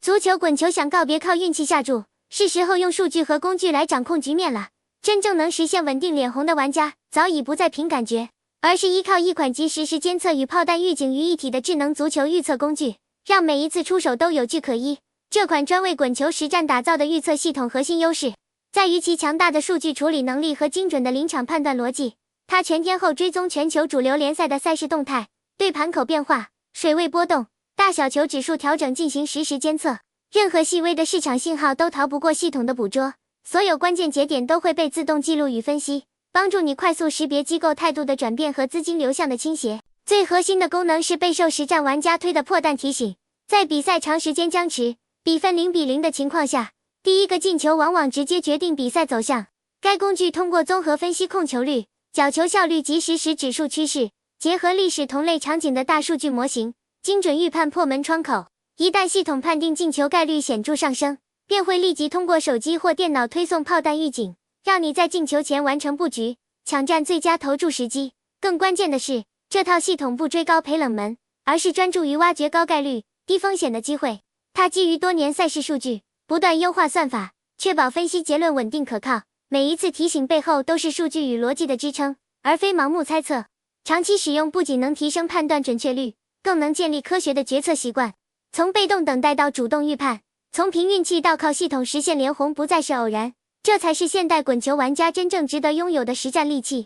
足球滚球想告别靠运气下注，是时候用数据和工具来掌控局面了。真正能实现稳定脸红的玩家，早已不再凭感觉，而是依靠一款集实时监测与炮弹预警于一体的智能足球预测工具，让每一次出手都有据可依。这款专为滚球实战打造的预测系统核心优势，在于其强大的数据处理能力和精准的临场判断逻辑。它全天候追踪全球主流联赛的赛事动态，对盘口变化、水位波动、大小球指数调整进行实时监测，任何细微的市场信号都逃不过系统的捕捉，所有关键节点都会被自动记录与分析，帮助你快速识别机构态度的转变和资金流向的倾斜。最核心的功能是备受实战玩家推的破蛋提醒，在比赛长时间僵持、比分0-0的情况下，第一个进球往往直接决定比赛走向。该工具通过综合分析控球率、角球效率及实时指数趋势，结合历史同类场景的大数据模型，精准预判破门窗口。一旦系统判定进球概率显著上升，便会立即通过手机或电脑推送炮弹预警，让你在进球前完成布局，抢占最佳投注时机。更关键的是，这套系统不追高赔冷门，而是专注于挖掘高概率、低风险的机会。它基于多年赛事数据，不断优化算法，确保分析结论稳定可靠。每一次提醒背后都是数据与逻辑的支撑，而非盲目猜测。长期使用不仅能提升判断准确率，更能建立科学的决策习惯。从被动等待到主动预判，从凭运气到靠系统实现连红不再是偶然，这才是现代滚球玩家真正值得拥有的实战利器。